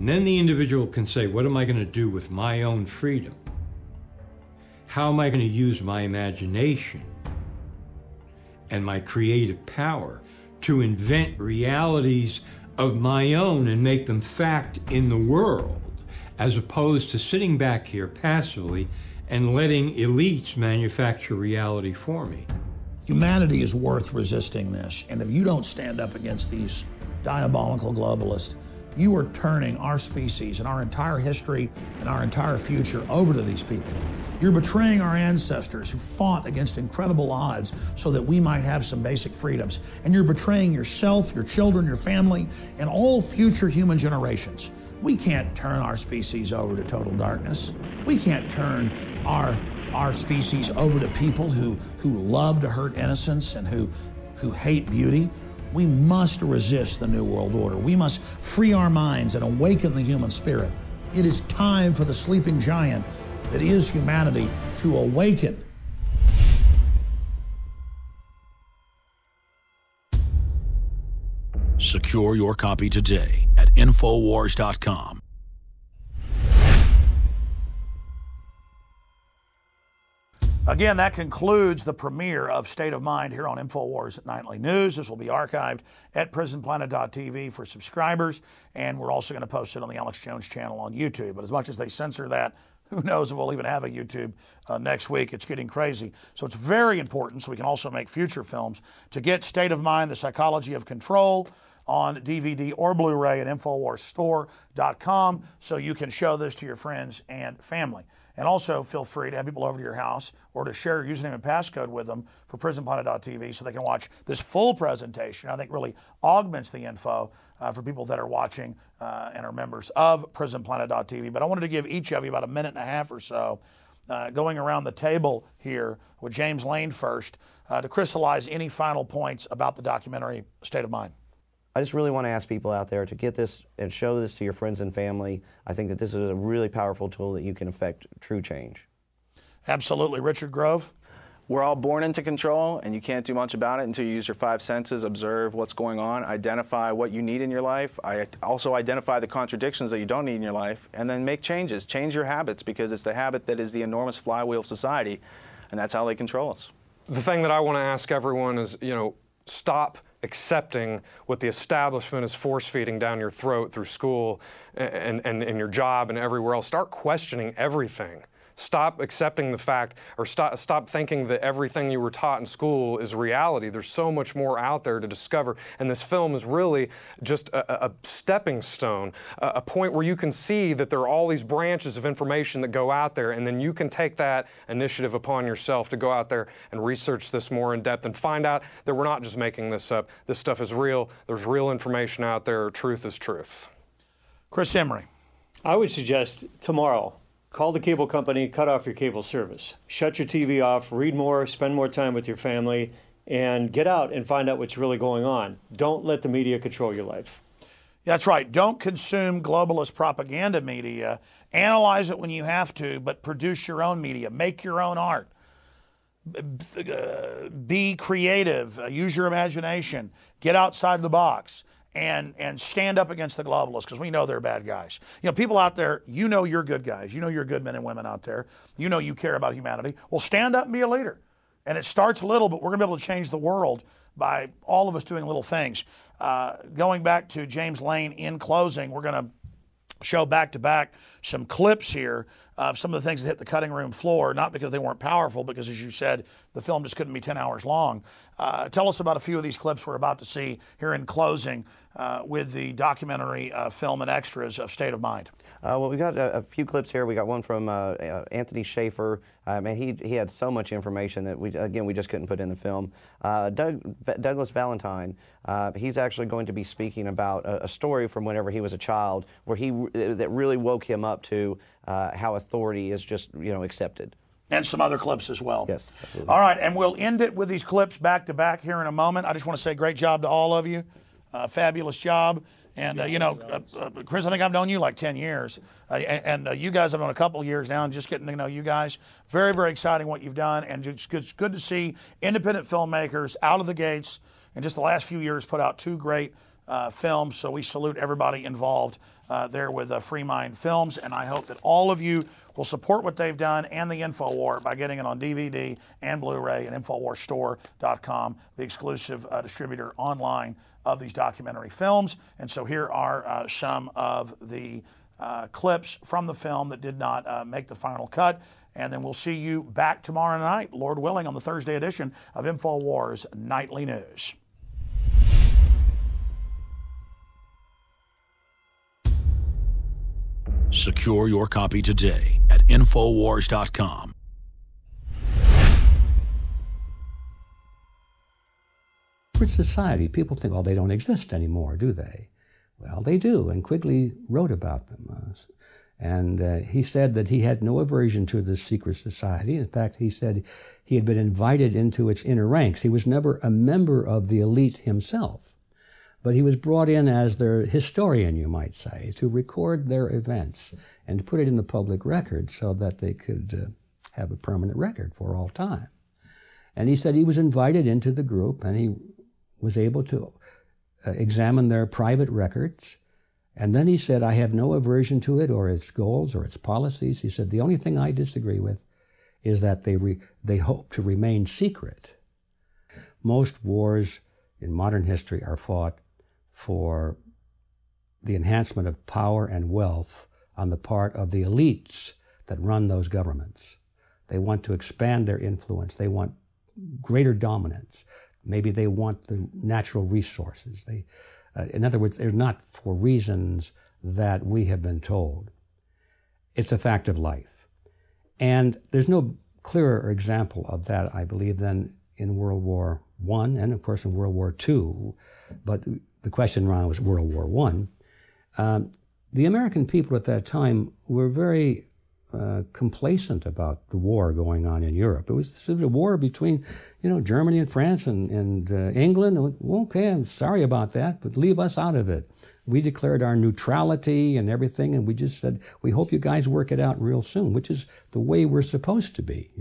And then the individual can say, what am I going to do with my own freedom? How am I going to use my imagination and my creative power to invent realities of my own and make them fact in the world, as opposed to sitting back here passively and letting elites manufacture reality for me? Humanity is worth resisting this, and if you don't stand up against these diabolical globalists, you are turning our species and our entire history and our entire future over to these people. You're betraying our ancestors who fought against incredible odds so that we might have some basic freedoms. And you're betraying yourself, your children, your family, and all future human generations. We can't turn our species over to total darkness. We can't turn our species over to people who love to hurt innocents and who hate beauty. We must resist the New World Order. We must free our minds and awaken the human spirit. It is time for the sleeping giant that is humanity to awaken. Secure your copy today at Infowars.com. Again, that concludes the premiere of State of Mind here on InfoWars Nightly News. This will be archived at prisonplanet.tv for subscribers, and we're also going to post it on the Alex Jones channel on YouTube. But as much as they censor that, who knows if we'll even have a YouTube next week. It's getting crazy. So it's very important, so we can also make future films, to get State of Mind, The Psychology of Control, on DVD or Blu-ray at InfoWarsStore.com, so you can show this to your friends and family. And also feel free to have people over to your house or to share your username and passcode with them for prisonplanet.tv so they can watch this full presentation. I think really augments the info for people that are watching and are members of prisonplanet.tv. But I wanted to give each of you about a minute and a half or so going around the table here with James Lane first to crystallize any final points about the documentary State of Mind. I just really want to ask people out there to get this and show this to your friends and family. I think that this is a really powerful tool that you can affect true change. Absolutely. Richard Grove? We're all born into control, and you can't do much about it until you use your 5 senses, observe what's going on, identify what you need in your life. I also identify the contradictions that you don't need in your life, and then make changes. Change your habits, because it's the habit that is the enormous flywheel of society, and that's how they control us. The thing that I want to ask everyone is, stop accepting what the establishment is force-feeding down your throat through school and your job and everywhere else. Start questioning everything. Stop accepting the fact, or stop thinking that everything you were taught in school is reality. There's so much more out there to discover, and this film is really just a stepping stone, a point where you can see that there are all these branches of information that go out there, and then you can take that initiative upon yourself to go out there and research this more in depth and find out that we're not just making this up. This stuff is real. There's real information out there. Truth is truth. Chris Emery. I would suggest tomorrow, call the cable company, cut off your cable service. Shut your TV off, read more, spend more time with your family, and get out and find out what's really going on. Don't let the media control your life. That's right. Don't consume globalist propaganda media. Analyze it when you have to, but produce your own media. Make your own art. Be creative. Use your imagination. Get outside the box. And stand up against the globalists, because we know they're bad guys. People out there, you're good guys. You're good men and women out there. You care about humanity. Well, stand up and be a leader. And it starts little, but we're going to be able to change the world by all of us doing little things. Going back to James Lane in closing, we're going to show back-to-back some clips here of some of the things that hit the cutting room floor, not because they weren't powerful, because, as you said, the film just couldn't be 10 hours long. Tell us about a few of these clips we're about to see here in closing with the documentary film and extras of State of Mind. Well, we got a few clips here. We got one from Anthony Schaefer. Man, he had so much information that we just couldn't put in the film. Douglas Valentine, he's actually going to be speaking about a story from whenever he was a child, where that really woke him up to how authority is just accepted. And some other clips as well. Yes, absolutely. All right, and we'll end it with these clips back to back here in a moment. I just want to say great job to all of you. Fabulous job. And, Chris, I think I've known you like 10 years. And you guys I've known a couple years now, and just getting to know you guys. Very, very exciting what you've done. And it's good to see independent filmmakers out of the gates in just the last few years put out 2 great films. So we salute everybody involved there with Free Mind Films, and I hope that all of you will support what they've done and the InfoWar by getting it on DVD and Blu-ray at InfoWarStore.com, the exclusive distributor online of these documentary films. And so here are some of the clips from the film that did not make the final cut. And then we'll see you back tomorrow night, Lord willing, on the Thursday edition of InfoWars Nightly News. Secure your copy today at InfoWars.com. Society, people think, oh, they don't exist anymore, do they? Well, they do, and Quigley wrote about them. And he said that he had no aversion to this secret society. In fact, he said he had been invited into its inner ranks. He was never a member of the elite himself, but he was brought in as their historian, you might say, to record their events and to put it in the public record so that they could have a permanent record for all time. And he said he was invited into the group, and he was able to examine their private records. And then he said, I have no aversion to it or its goals or its policies. He said, the only thing I disagree with is that they hope to remain secret. Most wars in modern history are fought for the enhancement of power and wealth on the part of the elites that run those governments. They want to expand their influence. They want greater dominance. Maybe they want the natural resources. In other words, they're not for reasons that we have been told. It's a fact of life. And there's no clearer example of that, I believe, than in World War I and, of course, in World War II. But the question around was World War I. The American people at that time were very complacent about the war going on in Europe. It was a war between, Germany and France and England. Okay, I'm sorry about that, but leave us out of it. We declared our neutrality and everything, and we just said, we hope you guys work it out real soon, which is the way we're supposed to be,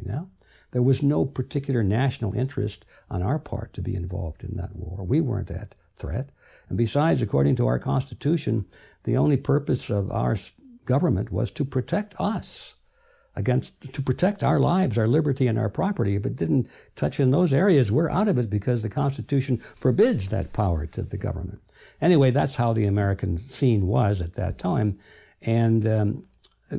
There was no particular national interest on our part to be involved in that war. We weren't that threat. And besides, according to our Constitution, the only purpose of our government was to protect us to protect our lives, our liberty, and our property. If it didn't touch in those areas, we're out of it because the Constitution forbids that power to the government. Anyway, that's how the American scene was at that time. And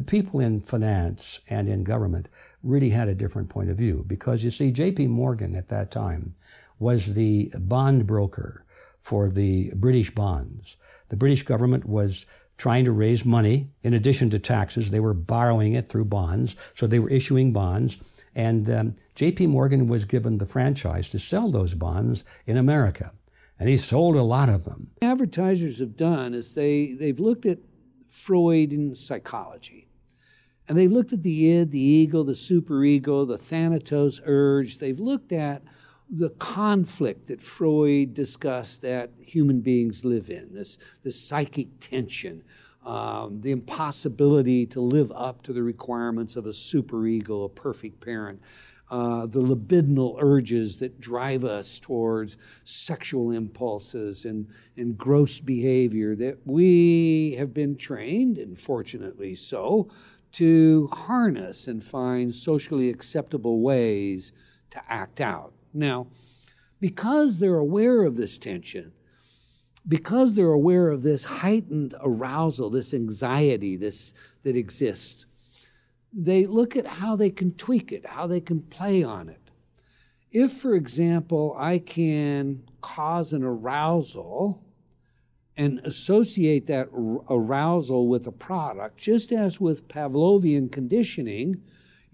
people in finance and in government really had a different point of view because, you see, J.P. Morgan at that time was the bond broker for the British bonds. The British government was trying to raise money. In addition to taxes, they were borrowing it through bonds, so they were issuing bonds. And J.P. Morgan was given the franchise to sell those bonds in America. And he sold a lot of them. Advertisers have done is they've looked at Freud and psychology. And they've looked at the id, the ego, the superego, the thanatos urge. They've looked at the conflict that Freud discussed that human beings live in, this psychic tension, the impossibility to live up to the requirements of a superego, a perfect parent, the libidinal urges that drive us towards sexual impulses and gross behavior that we have been trained, and fortunately so, to harness and find socially acceptable ways to act out. Now, because they're aware of this tension, because they're aware of this heightened arousal, this anxiety that exists, they look at how they can tweak it, how they can play on it. If, for example, I can cause an arousal and associate that arousal with a product, just as with Pavlovian conditioning,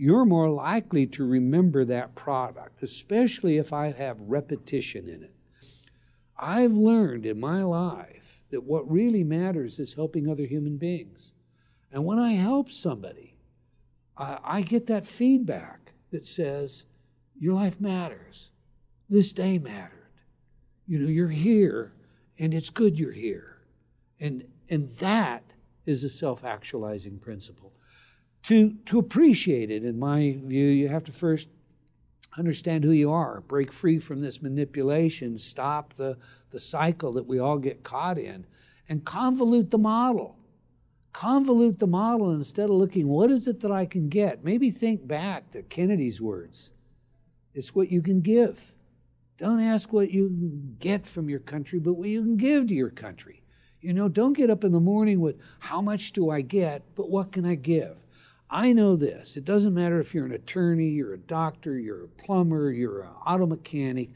you're more likely to remember that product, especially if I have repetition in it. I've learned in my life that what really matters is helping other human beings. And when I help somebody, I get that feedback that says, your life matters. This day mattered. You're here, and it's good you're here. And that is a self-actualizing principle. To appreciate it, in my view, you have to first Understand who you are. Break free from this manipulation. Stop the cycle that we all get caught in. And convolute the model. Convolute the model instead of looking, what is it that I can get? Maybe think back to Kennedy's words. It's what you can give. Don't ask what you can get from your country, but what you can give to your country. You know, don't get up in the morning with, how much do I get, but what can I give? I know this. It doesn't matter if you're an attorney, you're a doctor, you're a plumber, you're an auto mechanic.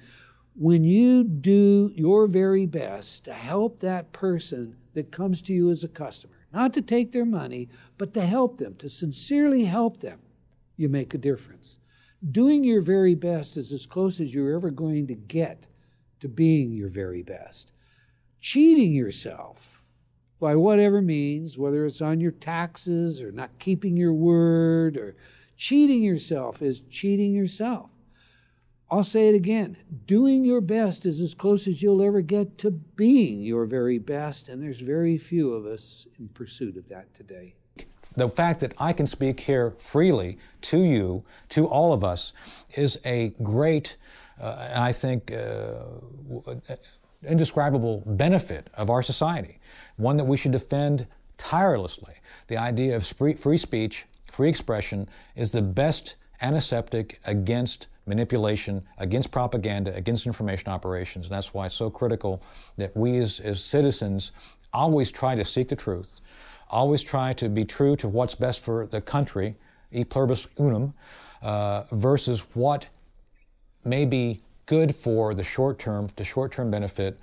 When you do your very best to help that person that comes to you as a customer, not to take their money, but to help them, to sincerely help them, you make a difference. Doing your very best is as close as you're ever going to get to being your very best. Cheating yourself by whatever means, whether it's on your taxes or not keeping your word or cheating yourself, is cheating yourself. I'll say it again. Doing your best is as close as you'll ever get to being your very best, and there's very few of us in pursuit of that today. The fact that I can speak here freely to you, to all of us, is a great, I think, indescribable benefit of our society, one that we should defend tirelessly. The idea of free speech, free expression is the best antiseptic against manipulation, against propaganda, against information operations. And that's why it's so critical that we as citizens always try to seek the truth, always try to be true to what's best for the country, e pluribus unum, versus what may be good for the short-term benefit,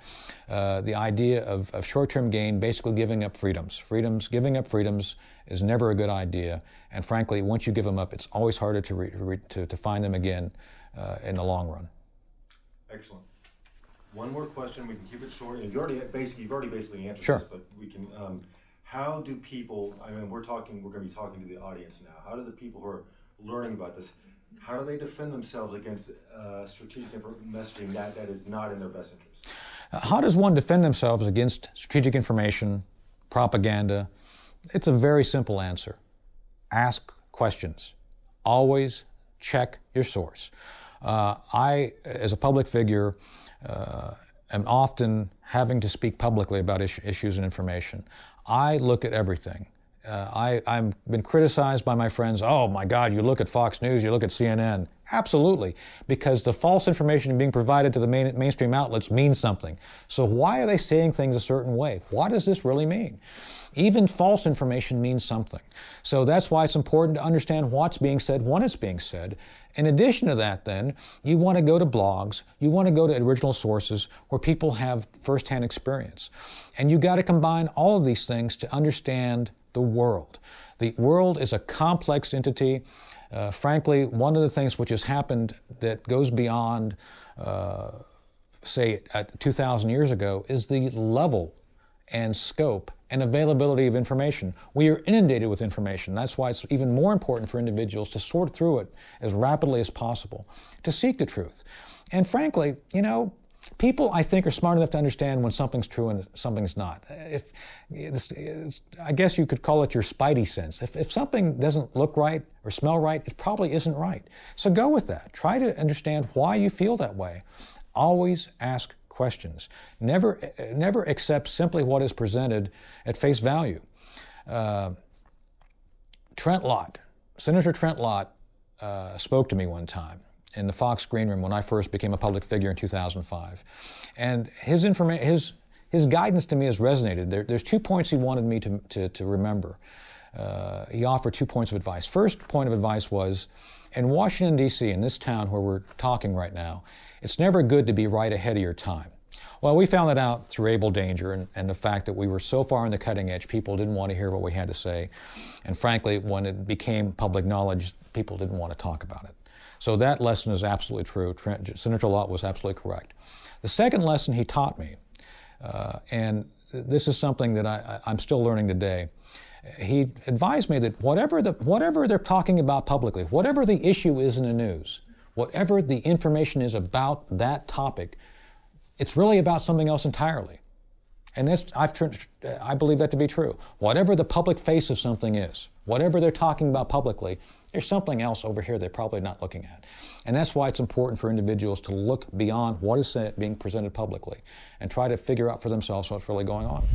the idea of short-term gain, basically giving up freedoms. Giving up freedoms is never a good idea, and frankly, once you give them up, it's always harder to find them again in the long run. Excellent. One more question. We can keep it short. And you've already basically answered Sure. this, but we can. How do people? I mean, we're going to be talking to the audience now. How do the people who are learning about this? How do they defend themselves against strategic messaging that is not in their best interest? How does one defend themselves against strategic information, propaganda? It's a very simple answer. Ask questions. Always check your source. I, as a public figure, am often having to speak publicly about issues and information. I look at everything. I've been criticized by my friends, oh my God, you look at Fox News, you look at CNN. Absolutely, because the false information being provided to the mainstream outlets means something. So why are they saying things a certain way? What does this really mean? Even false information means something. So that's why it's important to understand what's being said, when it's being said. In addition to that, then, you want to go to blogs, you want to go to original sources where people have firsthand experience. And you got to combine all of these things to understand the world. The world is a complex entity. Frankly, one of the things which has happened that goes beyond, say, 2,000 years ago is the level and scope and availability of information. We are inundated with information. That's why it's even more important for individuals to sort through it as rapidly as possible, to seek the truth. And frankly, you know, people, I think, are smart enough to understand when something's true and something's not. I guess you could call it your spidey sense. If something doesn't look right or smell right, it probably isn't right. So go with that. Try to understand why you feel that way. Always ask questions. Never accept simply what is presented at face value. Senator Trent Lott spoke to me one time in the Fox Green Room when I first became a public figure in 2005. And his guidance to me has resonated. There's 2 points he wanted me to remember. He offered 2 points of advice. First point of advice was, in Washington, D.C., in this town where we're talking right now, it's never good to be right ahead of your time. Well, we found that out through Able Danger and the fact that we were so far on the cutting edge, people didn't want to hear what we had to say. And frankly, when it became public knowledge, people didn't want to talk about it. So that lesson is absolutely true. Senator Lott was absolutely correct. The second lesson he taught me, and this is something that I'm still learning today, he advised me that whatever they're talking about publicly, whatever the issue is in the news, whatever the information is about that topic, it's really about something else entirely. And I believe that to be true. Whatever the public face of something is, whatever they're talking about publicly, There's something else over here they're probably not looking at. And that's why it's important for individuals to look beyond what is being presented publicly and try to figure out for themselves what's really going on.